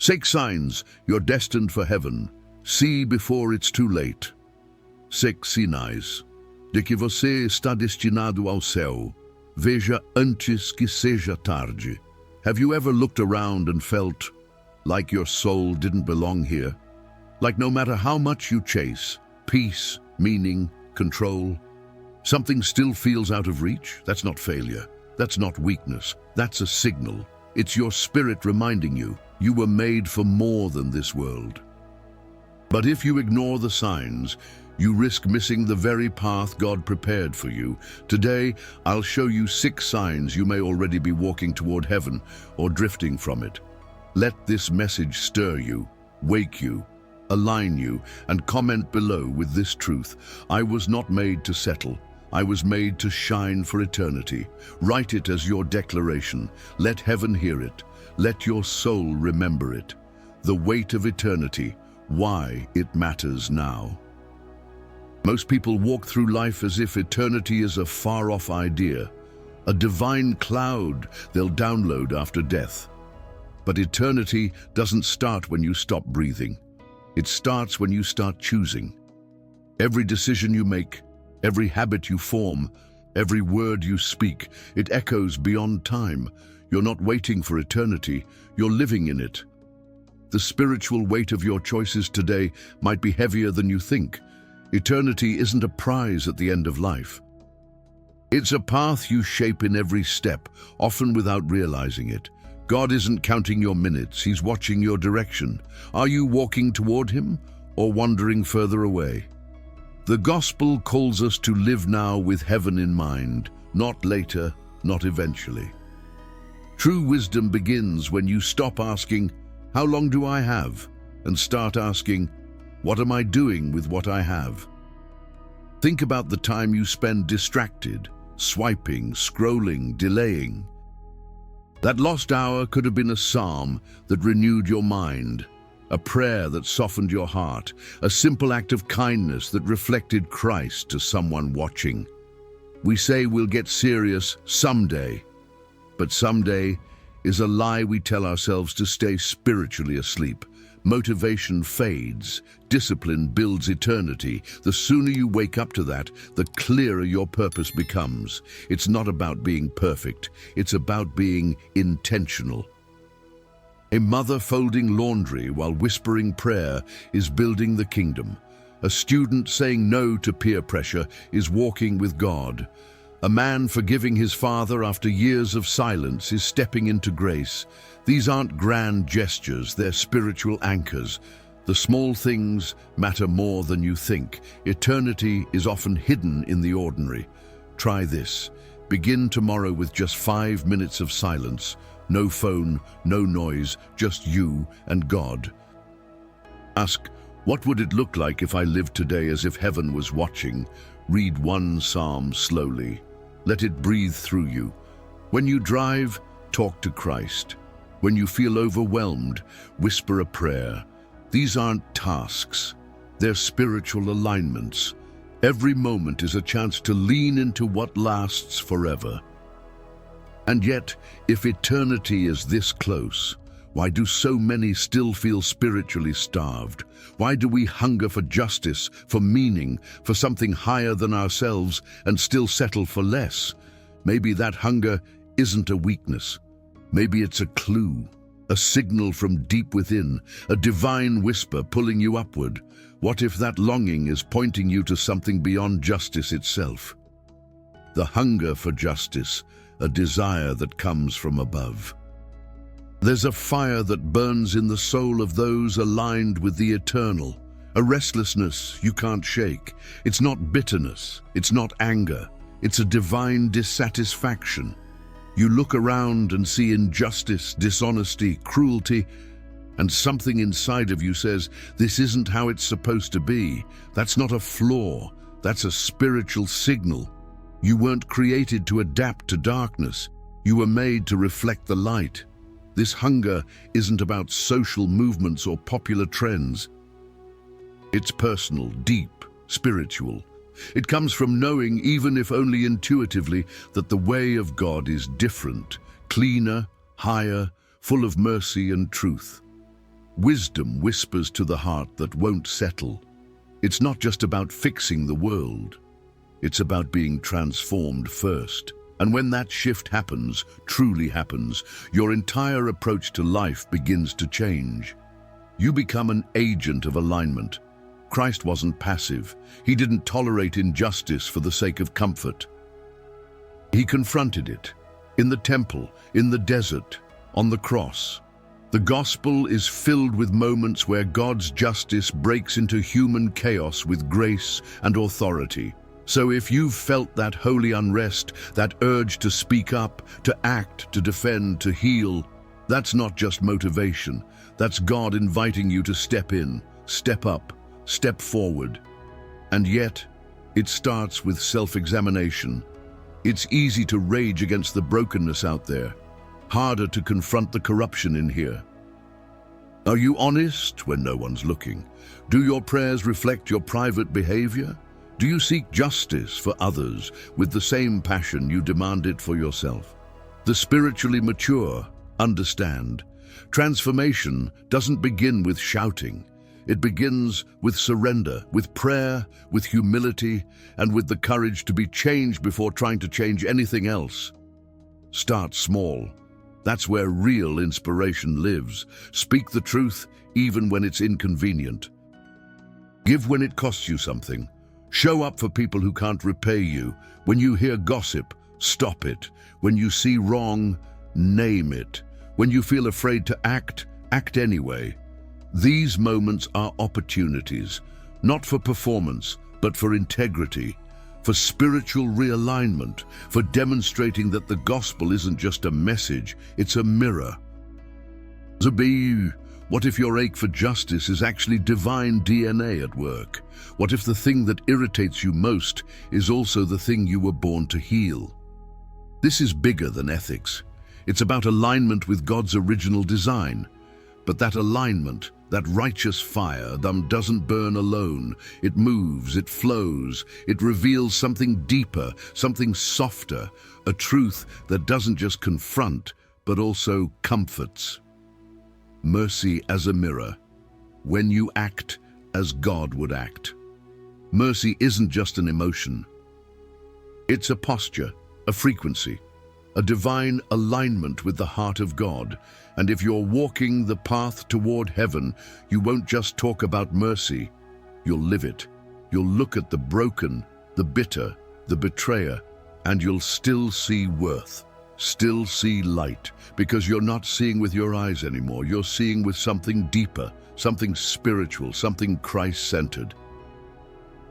6 signs you're destined for heaven. See before it's too late. 6 sinais de que você está destinado ao céu. Veja antes que seja tarde. Have you ever looked around and felt like your soul didn't belong here? Like no matter how much you chase, peace, meaning, control, something still feels out of reach? That's not failure. That's not weakness. That's a signal. It's your spirit reminding you you were made for more than this world. But if you ignore the signs, you risk missing the very path God prepared for you. Today, I'll show you 6 signs you may already be walking toward heaven or drifting from it. Let this message stir you, wake you, align you, and comment below with this truth. I was not made to settle. I was made to shine for eternity. Write it as your declaration. Let heaven hear it. Let your soul remember it. The weight of eternity, why it matters now. Most people walk through life as if eternity is a far-off idea, a divine cloud they'll download after death. But eternity doesn't start when you stop breathing. It starts when you start choosing. Every decision you make, every habit you form, every word you speak, it echoes beyond time. You're not waiting for eternity, you're living in it. The spiritual weight of your choices today might be heavier than you think. Eternity isn't a prize at the end of life. It's a path you shape in every step, often without realizing it. God isn't counting your minutes, He's watching your direction. Are you walking toward Him or wandering further away? The gospel calls us to live now with heaven in mind, not later, not eventually. True wisdom begins when you stop asking, "How long do I have?" and start asking, "What am I doing with what I have?" Think about the time you spend distracted, swiping, scrolling, delaying. That lost hour could have been a psalm that renewed your mind, a prayer that softened your heart, a simple act of kindness that reflected Christ to someone watching. We say we'll get serious someday, but someday is a lie we tell ourselves to stay spiritually asleep. Motivation fades, discipline builds eternity. The sooner you wake up to that, the clearer your purpose becomes. It's not about being perfect, it's about being intentional. A mother folding laundry while whispering prayer is building the kingdom. A student saying no to peer pressure is walking with God. A man forgiving his father after years of silence is stepping into grace. These aren't grand gestures, they're spiritual anchors. The small things matter more than you think. Eternity is often hidden in the ordinary. Try this. Begin tomorrow with just 5 minutes of silence. No phone, no noise, just you and God. Ask, what would it look like if I lived today as if heaven was watching? Read one psalm slowly. Let it breathe through you. When you drive, talk to Christ. When you feel overwhelmed, whisper a prayer. These aren't tasks, they're spiritual alignments. Every moment is a chance to lean into what lasts forever. And yet, if eternity is this close, why do so many still feel spiritually starved? Why do we hunger for justice, for meaning, for something higher than ourselves, and still settle for less? Maybe that hunger isn't a weakness. Maybe it's a clue, a signal from deep within, a divine whisper pulling you upward. What if that longing is pointing you to something beyond justice itself? The hunger for justice, a desire that comes from above. There's a fire that burns in the soul of those aligned with the eternal, a restlessness you can't shake. It's not bitterness, it's not anger, it's a divine dissatisfaction. You look around and see injustice, dishonesty, cruelty, and something inside of you says, this isn't how it's supposed to be. That's not a flaw, that's a spiritual signal. You weren't created to adapt to darkness, you were made to reflect the light. This hunger isn't about social movements or popular trends. It's personal, deep, spiritual. It comes from knowing, even if only intuitively, that the way of God is different, cleaner, higher, full of mercy and truth. Wisdom whispers to the heart that won't settle. It's not just about fixing the world. It's about being transformed first. And when that shift happens, truly happens, your entire approach to life begins to change. You become an agent of alignment. Christ wasn't passive. He didn't tolerate injustice for the sake of comfort. He confronted it. In the temple, in the desert, on the cross. The gospel is filled with moments where God's justice breaks into human chaos with grace and authority. So if you've felt that holy unrest, that urge to speak up, to act, to defend, to heal, that's not just motivation. That's God inviting you to step in, step up, step forward. And yet, it starts with self-examination. It's easy to rage against the brokenness out there, harder to confront the corruption in here. Are you honest when no one's looking? Do your prayers reflect your private behavior? Do you seek justice for others with the same passion you demand it for yourself? The spiritually mature understand. Transformation doesn't begin with shouting. It begins with surrender, with prayer, with humility, and with the courage to be changed before trying to change anything else. Start small. That's where real inspiration lives. Speak the truth even when it's inconvenient. Give when it costs you something. Show up for people who can't repay you. When you hear gossip, stop it. When you see wrong, name it. When you feel afraid to act, act anyway. These moments are opportunities, not for performance, but for integrity, for spiritual realignment, for demonstrating that the gospel isn't just a message, it's a mirror. Zabi, what if your ache for justice is actually divine DNA at work? What if the thing that irritates you most is also the thing you were born to heal? This is bigger than ethics. It's about alignment with God's original design. But that alignment, that righteous fire, doesn't burn alone. It moves, it flows, it reveals something deeper, something softer, a truth that doesn't just confront, but also comforts. Mercy as a mirror, when you act as God would act. Mercy isn't just an emotion. It's a posture, a frequency, a divine alignment with the heart of God. And if you're walking the path toward heaven, you won't just talk about mercy, you'll live it. You'll look at the broken, the bitter, the betrayer, and you'll still see worth, still see light, because you're not seeing with your eyes anymore. You're seeing with something deeper, something spiritual, something Christ-centered.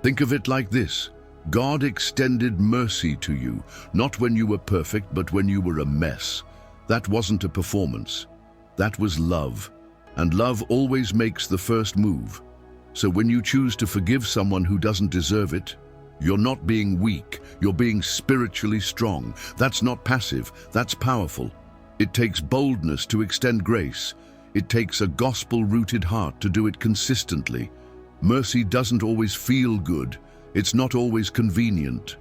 Think of it like this. God extended mercy to you, not when you were perfect, but when you were a mess. That wasn't a performance. That was love. And love always makes the first move. So when you choose to forgive someone who doesn't deserve it, you're not being weak, you're being spiritually strong. That's not passive, that's powerful. It takes boldness to extend grace. It takes a gospel-rooted heart to do it consistently. Mercy doesn't always feel good. It's not always convenient.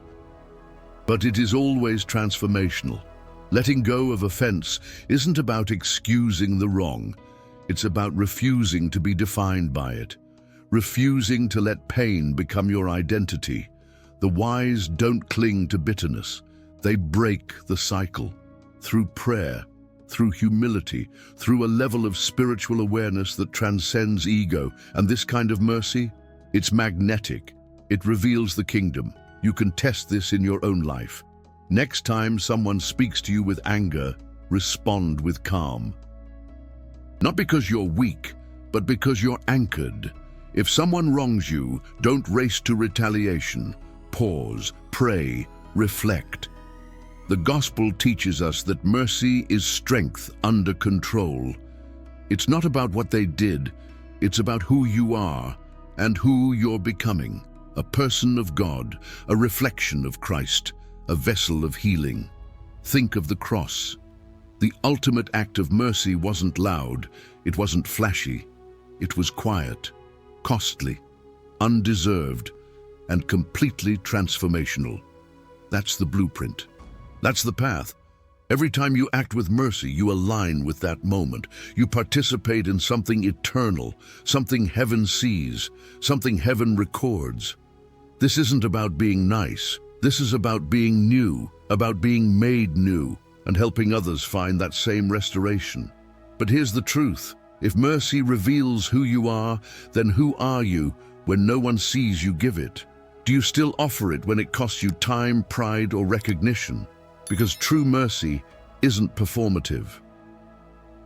But it is always transformational. Letting go of offense isn't about excusing the wrong. It's about refusing to be defined by it. Refusing to let pain become your identity. The wise don't cling to bitterness. They break the cycle. Through prayer, through humility, through a level of spiritual awareness that transcends ego. And this kind of mercy, it's magnetic. It reveals the kingdom. You can test this in your own life. Next time someone speaks to you with anger, respond with calm. Not because you're weak, but because you're anchored. If someone wrongs you, don't race to retaliation. Pause, pray, reflect. The gospel teaches us that mercy is strength under control. It's not about what they did, it's about who you are and who you're becoming. A person of God, a reflection of Christ, a vessel of healing. Think of the cross. The ultimate act of mercy wasn't loud, it wasn't flashy. It was quiet, costly, undeserved, and completely transformational. That's the blueprint. That's the path. Every time you act with mercy, you align with that moment. You participate in something eternal, something heaven sees, something heaven records. This isn't about being nice. This is about being new, about being made new, and helping others find that same restoration. But here's the truth. If mercy reveals who you are, then who are you when no one sees you give it? Do you still offer it when it costs you time, pride, or recognition? Because true mercy isn't performative.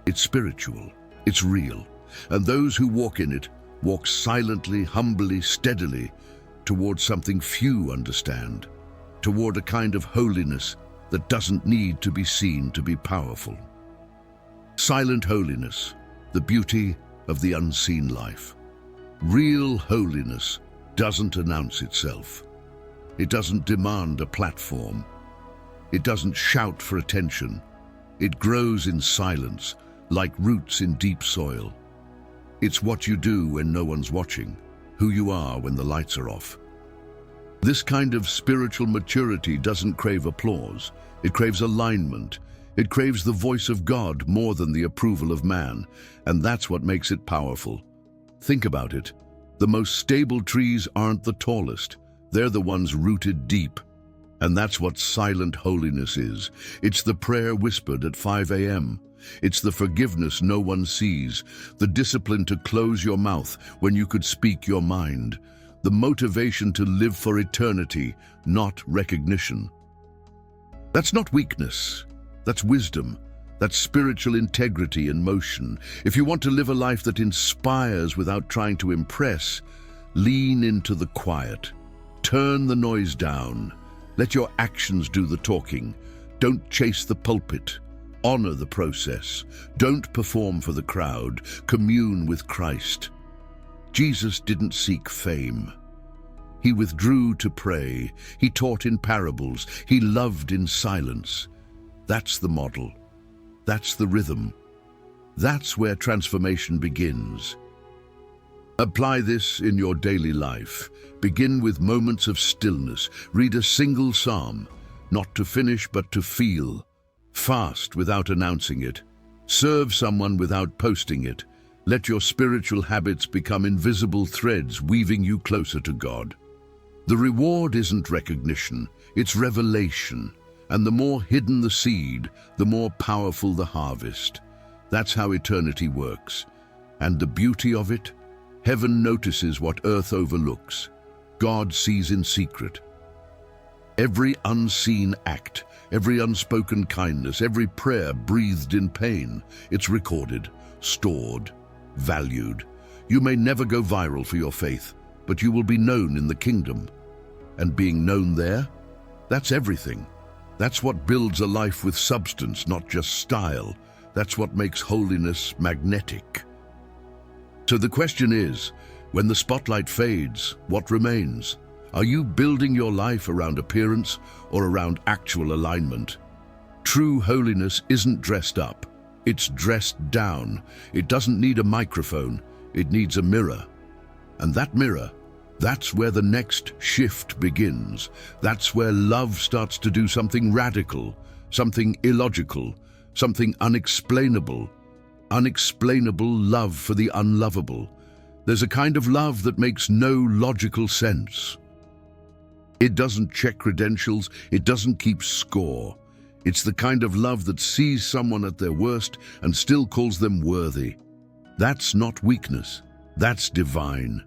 It's spiritual, it's real, and those who walk in it walk silently, humbly, steadily towards something few understand, toward a kind of holiness that doesn't need to be seen to be powerful. Silent holiness, the beauty of the unseen life. Real holiness doesn't announce itself. It doesn't demand a platform. It doesn't shout for attention. It grows in silence, like roots in deep soil. It's what you do when no one's watching, who you are when the lights are off. This kind of spiritual maturity doesn't crave applause. It craves alignment. It craves the voice of God more than the approval of man, and that's what makes it powerful. Think about it. The most stable trees aren't the tallest. They're the ones rooted deep. And that's what silent holiness is. It's the prayer whispered at 5 a.m. It's the forgiveness no one sees, the discipline to close your mouth when you could speak your mind, the motivation to live for eternity, not recognition. That's not weakness. That's wisdom. That's spiritual integrity in motion. If you want to live a life that inspires without trying to impress, lean into the quiet. Turn the noise down. Let your actions do the talking. Don't chase the pulpit. Honor the process. Don't perform for the crowd. Commune with Christ. Jesus didn't seek fame. He withdrew to pray. He taught in parables. He loved in silence. That's the model. That's the rhythm. That's where transformation begins. Apply this in your daily life. Begin with moments of stillness. Read a single psalm, not to finish but to feel. Fast without announcing it. Serve someone without posting it. Let your spiritual habits become invisible threads weaving you closer to God. The reward isn't recognition, it's revelation. And the more hidden the seed, the more powerful the harvest. That's how eternity works. And the beauty of it? Heaven notices what earth overlooks. God sees in secret. Every unseen act, every unspoken kindness, every prayer breathed in pain, it's recorded, stored, valued. You may never go viral for your faith, but you will be known in the kingdom. And being known there, that's everything. That's what builds a life with substance, not just style. That's what makes holiness magnetic. So the question is, when the spotlight fades, what remains? Are you building your life around appearance or around actual alignment? True holiness isn't dressed up. It's dressed down. It doesn't need a microphone. It needs a mirror. And that mirror, that's where the next shift begins. That's where love starts to do something radical, something illogical, something unexplainable. Unexplainable love for the unlovable. There's a kind of love that makes no logical sense. It doesn't check credentials, it doesn't keep score. It's the kind of love that sees someone at their worst and still calls them worthy. That's not weakness, that's divine.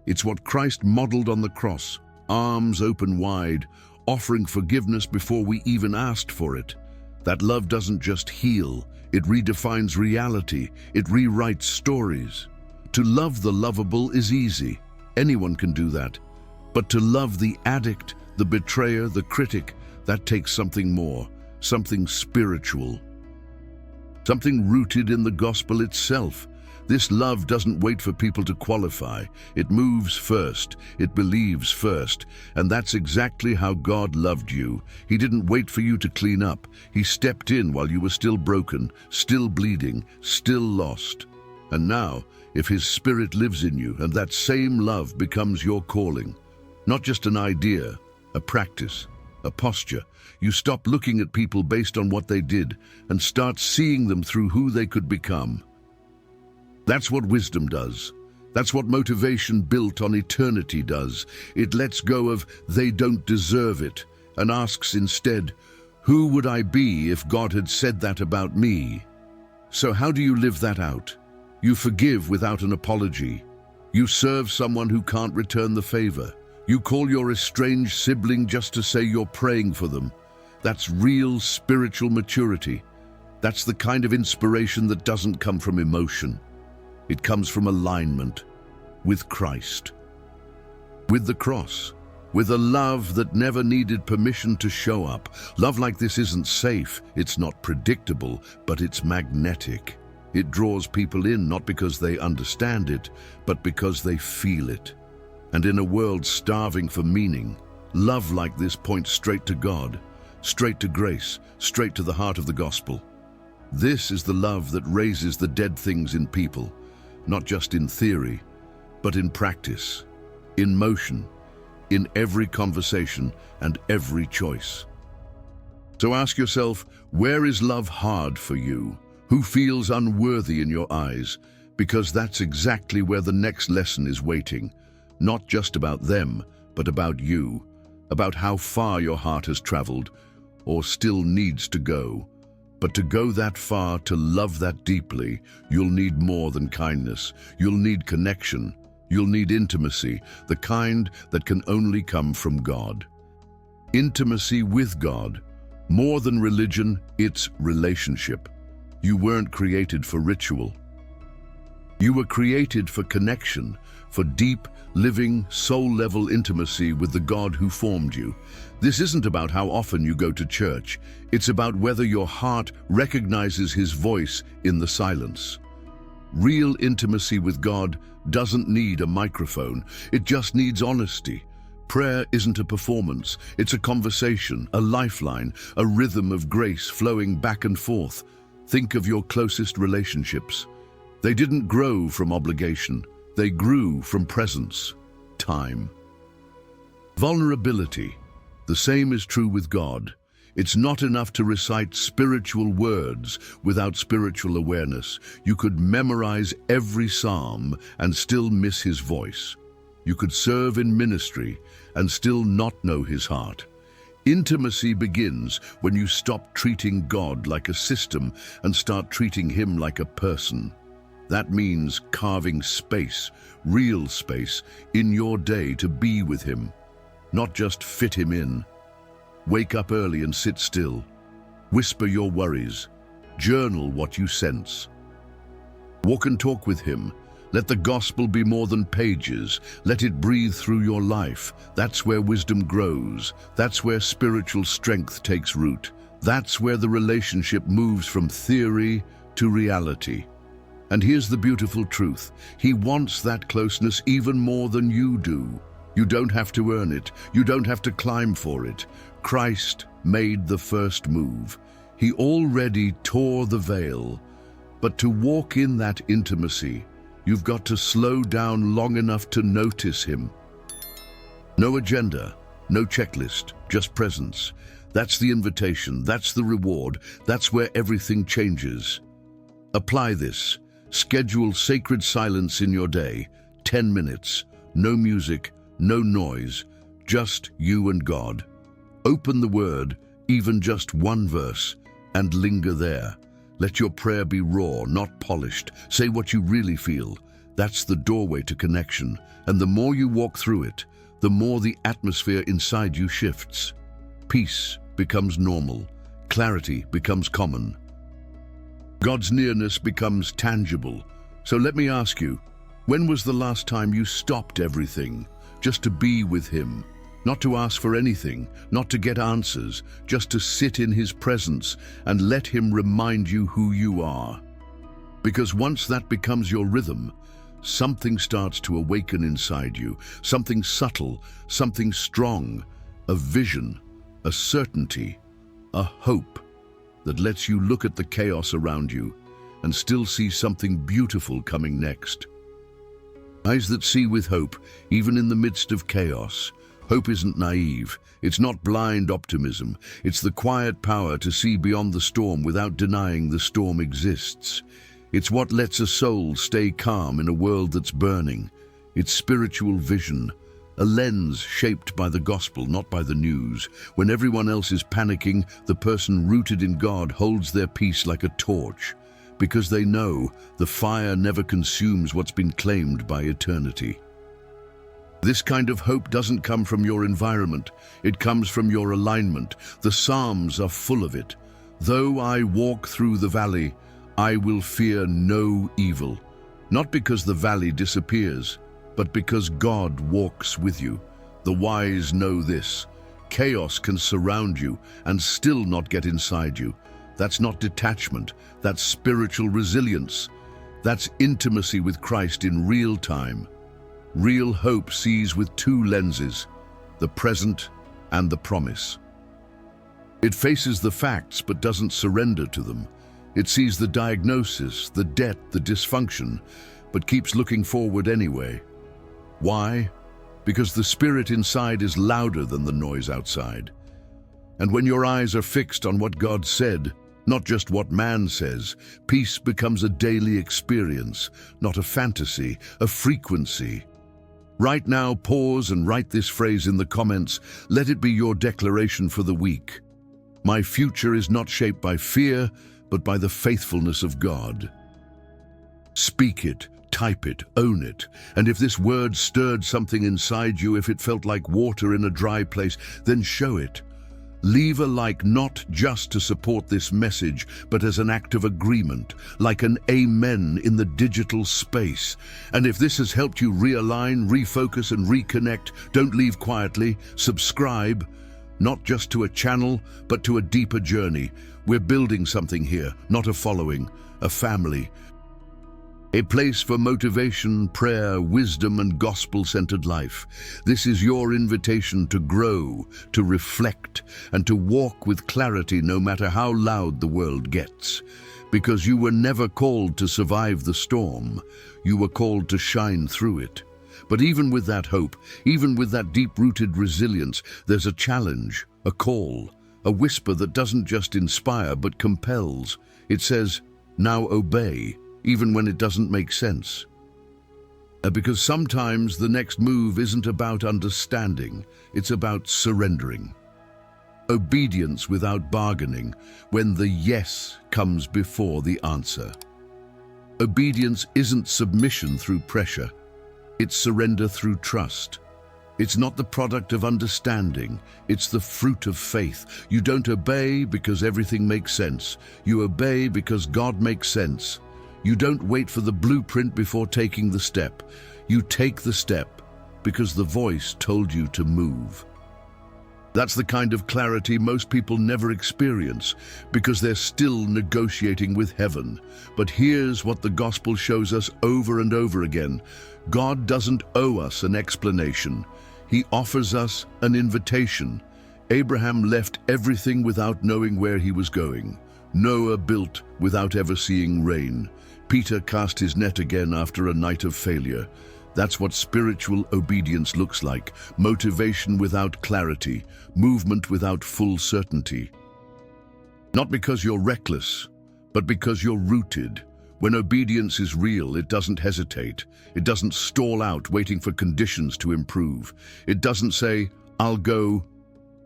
It's what Christ modeled on the cross, arms open wide, offering forgiveness before we even asked for it. That love doesn't just heal, it redefines reality, it rewrites stories. To love the lovable is easy. Anyone can do that. But to love the addict, the betrayer, the critic, that takes something more, something spiritual. Something rooted in the gospel itself. This love doesn't wait for people to qualify. It moves first, it believes first, and that's exactly how God loved you. He didn't wait for you to clean up. He stepped in while you were still broken, still bleeding, still lost. And now, if His Spirit lives in you and that same love becomes your calling, not just an idea, a practice, a posture. You stop looking at people based on what they did and start seeing them through who they could become. That's what wisdom does. That's what motivation built on eternity does. It lets go of "they don't deserve it" and asks instead, "Who would I be if God had said that about me?" So how do you live that out? You forgive without an apology. You serve someone who can't return the favor. You call your estranged sibling just to say you're praying for them. That's real spiritual maturity. That's the kind of inspiration that doesn't come from emotion. It comes from alignment with Christ, with the cross, with a love that never needed permission to show up. Love like this isn't safe, it's not predictable, but it's magnetic. It draws people in not because they understand it, but because they feel it. And in a world starving for meaning, love like this points straight to God, straight to grace, straight to the heart of the gospel. This is the love that raises the dead things in people, not just in theory, but in practice, in motion, in every conversation and every choice. So ask yourself, where is love hard for you? Who feels unworthy in your eyes? Because that's exactly where the next lesson is waiting. Not just about them, but about you, about how far your heart has traveled, or still needs to go. But to go that far, to love that deeply, you'll need more than kindness. You'll need connection. You'll need intimacy, the kind that can only come from God. Intimacy with God. More than religion, it's relationship. You weren't created for ritual. You were created for connection, for deep, living, soul-level intimacy with the God who formed you. This isn't about how often you go to church. It's about whether your heart recognizes His voice in the silence. Real intimacy with God doesn't need a microphone. It just needs honesty. Prayer isn't a performance. It's a conversation, a lifeline, a rhythm of grace flowing back and forth. Think of your closest relationships. They didn't grow from obligation. They grew from presence, time. Vulnerability. The same is true with God. It's not enough to recite spiritual words without spiritual awareness. You could memorize every psalm and still miss His voice. You could serve in ministry and still not know His heart. Intimacy begins when you stop treating God like a system and start treating Him like a person. That means carving space, real space, in your day to be with Him, not just fit Him in. Wake up early and sit still. Whisper your worries. Journal what you sense. Walk and talk with Him. Let the gospel be more than pages. Let it breathe through your life. That's where wisdom grows. That's where spiritual strength takes root. That's where the relationship moves from theory to reality. And here's the beautiful truth. He wants that closeness even more than you do. You don't have to earn it. You don't have to climb for it. Christ made the first move. He already tore the veil. But to walk in that intimacy, you've got to slow down long enough to notice Him. No agenda, no checklist, just presence. That's the invitation, that's the reward, that's where everything changes. Apply this. Schedule sacred silence in your day, 10 minutes, no music, no noise, just you and God. Open the Word, even just one verse, and linger there. Let your prayer be raw, not polished. Say what you really feel. That's the doorway to connection, and the more you walk through it, the more the atmosphere inside you shifts. Peace becomes normal. Clarity becomes common. God's nearness becomes tangible. So let me ask you, when was the last time you stopped everything just to be with Him? Not to ask for anything, not to get answers, just to sit in His presence and let Him remind you who you are. Because once that becomes your rhythm, something starts to awaken inside you, something subtle, something strong, a vision, a certainty, a hope that lets you look at the chaos around you and still see something beautiful coming next. Eyes that see with hope, even in the midst of chaos. Hope isn't naive. It's not blind optimism. It's the quiet power to see beyond the storm without denying the storm exists. It's what lets a soul stay calm in a world that's burning. It's spiritual vision, a lens shaped by the gospel, not by the news. When everyone else is panicking, the person rooted in God holds their peace like a torch, because they know the fire never consumes what's been claimed by eternity. This kind of hope doesn't come from your environment. It comes from your alignment. The Psalms are full of it. Though I walk through the valley, I will fear no evil. Not because the valley disappears, but because God walks with you. The wise know this. Chaos can surround you and still not get inside you. That's not detachment. That's spiritual resilience. That's intimacy with Christ in real time. Real hope sees with two lenses, the present and the promise. It faces the facts but doesn't surrender to them. It sees the diagnosis, the debt, the dysfunction, but keeps looking forward anyway. Why? Because the spirit inside is louder than the noise outside. And when your eyes are fixed on what God said, not just what man says, peace becomes a daily experience, not a fantasy, a frequency. Right now, pause and write this phrase in the comments. Let it be your declaration for the week. My future is not shaped by fear, but by the faithfulness of God. Speak it, type it, own it. And if this word stirred something inside you, if it felt like water in a dry place, then show it. Leave a like not just to support this message, but as an act of agreement, like an amen in the digital space. And if this has helped you realign, refocus, and reconnect, don't leave quietly. Subscribe, not just to a channel, but to a deeper journey. We're building something here, not a following, a family. A place for motivation, prayer, wisdom, and gospel-centered life. This is your invitation to grow, to reflect, and to walk with clarity no matter how loud the world gets. Because you were never called to survive the storm, you were called to shine through it. But even with that hope, even with that deep-rooted resilience, there's a challenge, a call, a whisper that doesn't just inspire but compels. It says, "Now obey," even when it doesn't make sense. Because sometimes the next move isn't about understanding, it's about surrendering. Obedience without bargaining, when the yes comes before the answer. Obedience isn't submission through pressure, it's surrender through trust. It's not the product of understanding, it's the fruit of faith. You don't obey because everything makes sense. You obey because God makes sense. You don't wait for the blueprint before taking the step. You take the step because the voice told you to move. That's the kind of clarity most people never experience because they're still negotiating with heaven. But here's what the gospel shows us over and over again. God doesn't owe us an explanation. He offers us an invitation. Abraham left everything without knowing where he was going. Noah built without ever seeing rain. Peter cast his net again after a night of failure. That's what spiritual obedience looks like. Motivation without clarity, movement without full certainty. Not because you're reckless, but because you're rooted. When obedience is real, it doesn't hesitate. It doesn't stall out waiting for conditions to improve. It doesn't say, "I'll go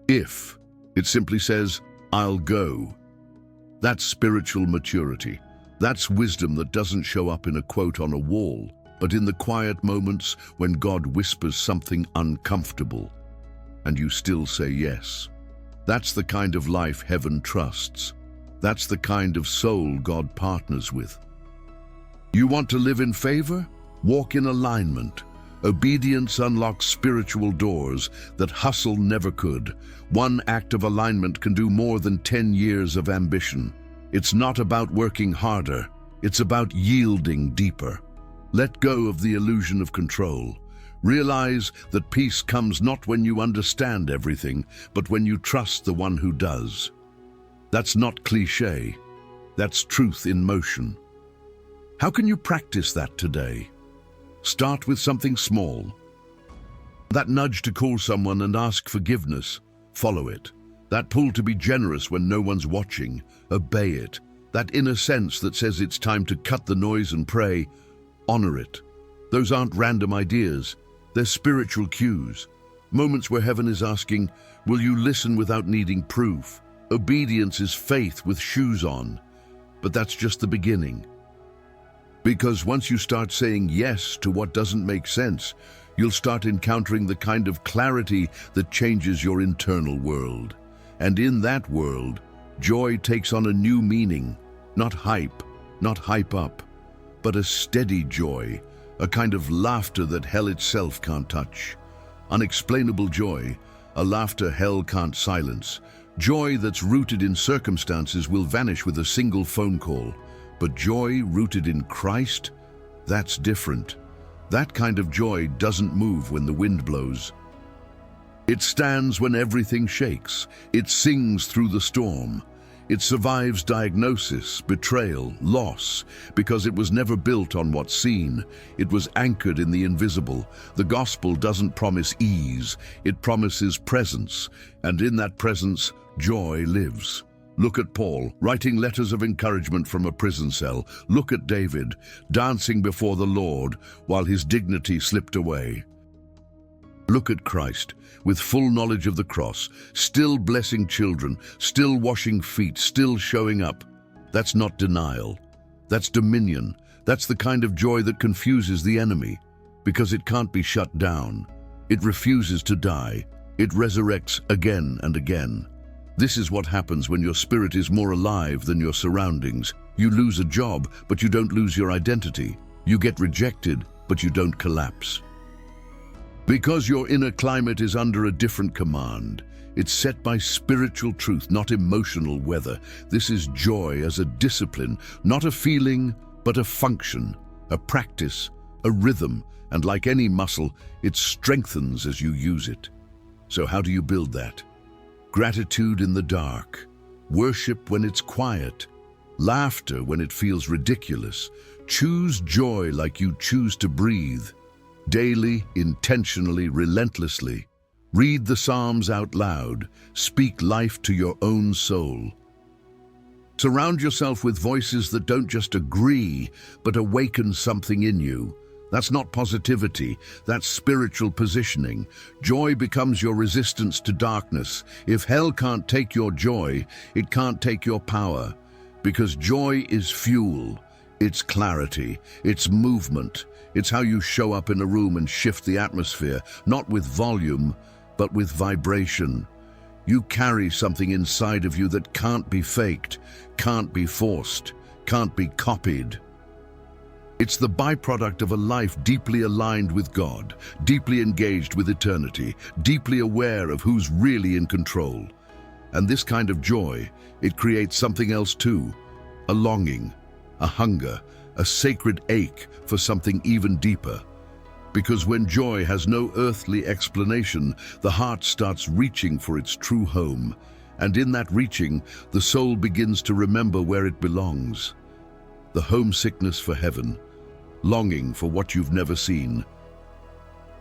if." It simply says, "I'll go." That's spiritual maturity. That's wisdom that doesn't show up in a quote on a wall, but in the quiet moments when God whispers something uncomfortable, and you still say yes. That's the kind of life heaven trusts. That's the kind of soul God partners with. You want to live in favor? Walk in alignment. Obedience unlocks spiritual doors that hustle never could. One act of alignment can do more than 10 years of ambition. It's not about working harder, it's about yielding deeper. Let go of the illusion of control. Realize that peace comes not when you understand everything, but when you trust the one who does. That's not cliché, that's truth in motion. How can you practice that today? Start with something small. That nudge to call someone and ask forgiveness, follow it. That pull to be generous when no one's watching, obey it. That inner sense that says it's time to cut the noise and pray, honor it. Those aren't random ideas, they're spiritual cues. Moments where heaven is asking, will you listen without needing proof? Obedience is faith with shoes on. But that's just the beginning. Because once you start saying yes to what doesn't make sense, you'll start encountering the kind of clarity that changes your internal world. And in that world, joy takes on a new meaning. Not hype up, but a steady joy, a kind of laughter that hell itself can't touch. Unexplainable joy, a laughter hell can't silence. Joy that's rooted in circumstances will vanish with a single phone call. But joy rooted in Christ, that's different. That kind of joy doesn't move when the wind blows. It stands when everything shakes. It sings through the storm. It survives diagnosis, betrayal, loss, because it was never built on what's seen. It was anchored in the invisible. The gospel doesn't promise ease, it promises presence, and in that presence, joy lives. Look at Paul, writing letters of encouragement from a prison cell. Look at David, dancing before the Lord while his dignity slipped away. Look at Christ, with full knowledge of the cross, still blessing children, still washing feet, still showing up. That's not denial. That's dominion. That's the kind of joy that confuses the enemy, because it can't be shut down. It refuses to die. It resurrects again and again. This is what happens when your spirit is more alive than your surroundings. You lose a job, but you don't lose your identity. You get rejected, but you don't collapse. Because your inner climate is under a different command. It's set by spiritual truth, not emotional weather. This is joy as a discipline, not a feeling, but a function, a practice, a rhythm, and like any muscle, it strengthens as you use it. So how do you build that? Gratitude in the dark, worship when it's quiet, laughter when it feels ridiculous. Choose joy like you choose to breathe. Daily, intentionally, relentlessly. Read the Psalms out loud. Speak life to your own soul. Surround yourself with voices that don't just agree, but awaken something in you. That's not positivity, that's spiritual positioning. Joy becomes your resistance to darkness. If hell can't take your joy, it can't take your power. Because joy is fuel, it's clarity, it's movement. It's how you show up in a room and shift the atmosphere, not with volume, but with vibration. You carry something inside of you that can't be faked, can't be forced, can't be copied. It's the byproduct of a life deeply aligned with God, deeply engaged with eternity, deeply aware of who's really in control. And this kind of joy, it creates something else too, a longing, a hunger, a sacred ache for something even deeper. Because when joy has no earthly explanation, the heart starts reaching for its true home. And in that reaching, the soul begins to remember where it belongs. The homesickness for heaven, longing for what you've never seen.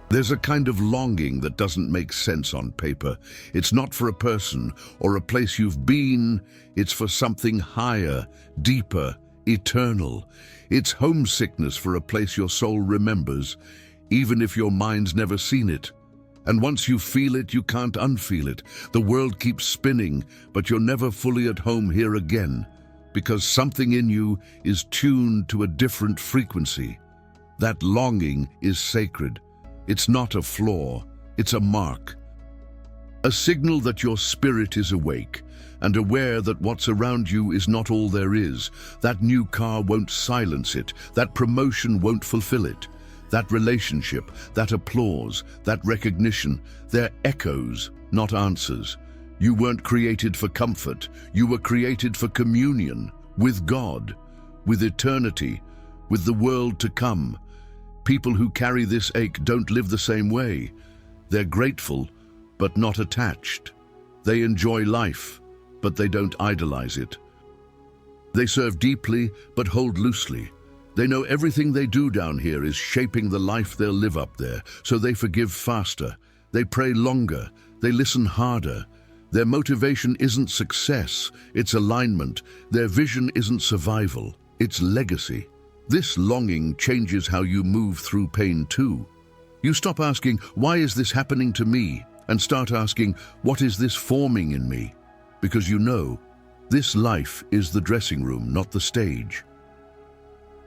There's a kind of longing that doesn't make sense on paper. It's not for a person or a place you've been, it's for something higher, deeper, eternal. It's homesickness for a place your soul remembers, even if your mind's never seen it. And once you feel it, you can't unfeel it. The world keeps spinning, but you're never fully at home here again, because something in you is tuned to a different frequency. That longing is sacred. It's not a flaw, it's a mark. A signal that your spirit is awake and aware that what's around you is not all there is. That new car won't silence it. That promotion won't fulfill it. That relationship, that applause, that recognition, they're echoes, not answers. You weren't created for comfort. You were created for communion with God, with eternity, with the world to come. People who carry this ache don't live the same way. They're grateful, but not attached. They enjoy life, but they don't idolize it. They serve deeply, but hold loosely. They know everything they do down here is shaping the life they'll live up there, so they forgive faster, they pray longer, they listen harder. Their motivation isn't success, it's alignment. Their vision isn't survival, it's legacy. This longing changes how you move through pain too. You stop asking, why is this happening to me? And start asking, what is this forming in me? Because you know, this life is the dressing room, not the stage.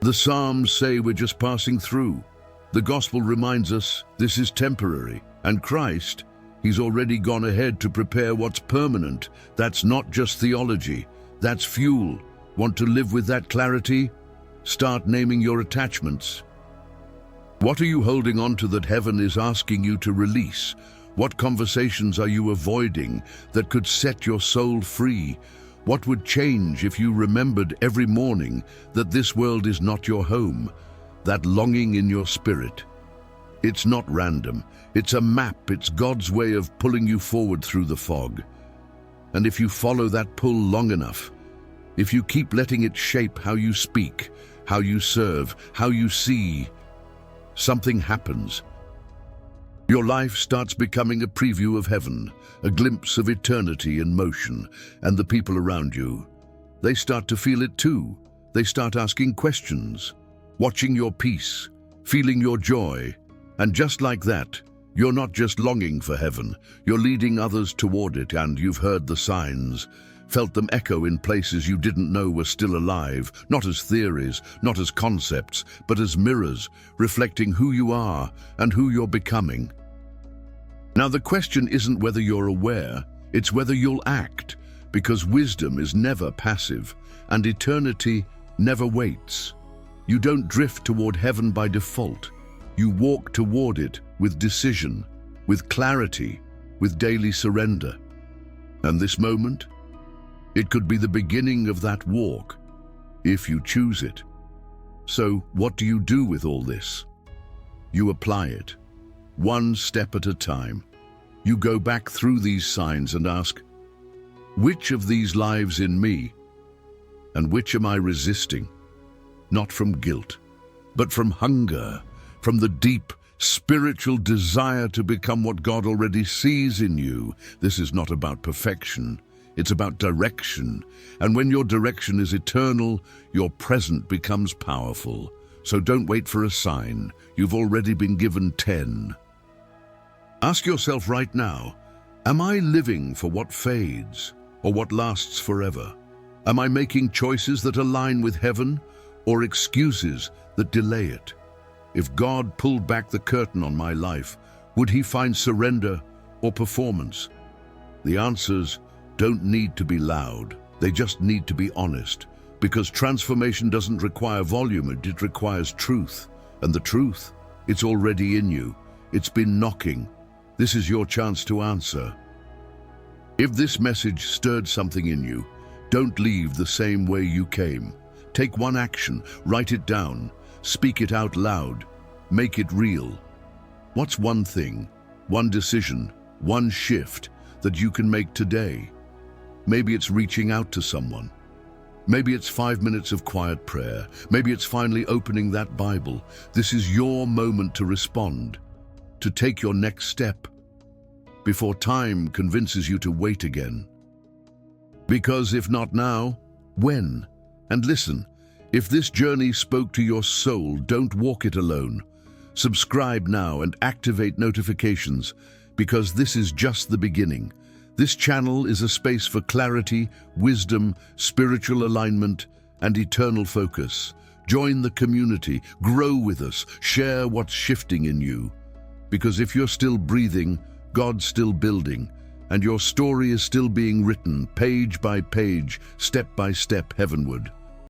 The Psalms say we're just passing through. The gospel reminds us this is temporary, and Christ, He's already gone ahead to prepare what's permanent. That's not just theology, that's fuel. Want to live with that clarity? Start naming your attachments. What are you holding on to that heaven is asking you to release? What conversations are you avoiding that could set your soul free? What would change if you remembered every morning that this world is not your home? That longing in your spirit. It's not random. It's a map. It's God's way of pulling you forward through the fog. And if you follow that pull long enough, if you keep letting it shape how you speak, how you serve, how you see, something happens. Your life starts becoming a preview of heaven, a glimpse of eternity in motion, and the people around you, they start to feel it too. They start asking questions, watching your peace, feeling your joy, and just like that, you're not just longing for heaven, you're leading others toward it, and you've heard the signs, felt them echo in places you didn't know were still alive, not as theories, not as concepts, but as mirrors, reflecting who you are and who you're becoming. Now the question isn't whether you're aware, it's whether you'll act, because wisdom is never passive, and eternity never waits. You don't drift toward heaven by default. You walk toward it with decision, with clarity, with daily surrender. And this moment, it could be the beginning of that walk, if you choose it. So what do you do with all this? You apply it, one step at a time. You go back through these signs and ask, which of these lives in me, and which am I resisting? Not from guilt, but from hunger, from the deep spiritual desire to become what God already sees in you. This is not about perfection. It's about direction. And when your direction is eternal, your present becomes powerful. So don't wait for a sign. You've already been given 10. Ask yourself right now, am I living for what fades or what lasts forever? Am I making choices that align with heaven or excuses that delay it? If God pulled back the curtain on my life, would He find surrender or performance? The answers don't need to be loud. They just need to be honest, because transformation doesn't require volume, it requires truth. And the truth, it's already in you. It's been knocking. This is your chance to answer. If this message stirred something in you, don't leave the same way you came. Take one action, write it down, speak it out loud, make it real. What's one thing, one decision, one shift that you can make today? Maybe it's reaching out to someone. Maybe it's 5 minutes of quiet prayer. Maybe it's finally opening that Bible. This is your moment to respond, to take your next step, before time convinces you to wait again. Because if not now, when? And listen, if this journey spoke to your soul, don't walk it alone. Subscribe now and activate notifications, because this is just the beginning. This channel is a space for clarity, wisdom, spiritual alignment, and eternal focus. Join the community, grow with us, share what's shifting in you. Because if you're still breathing, God's still building, and your story is still being written, page by page, step by step, heavenward.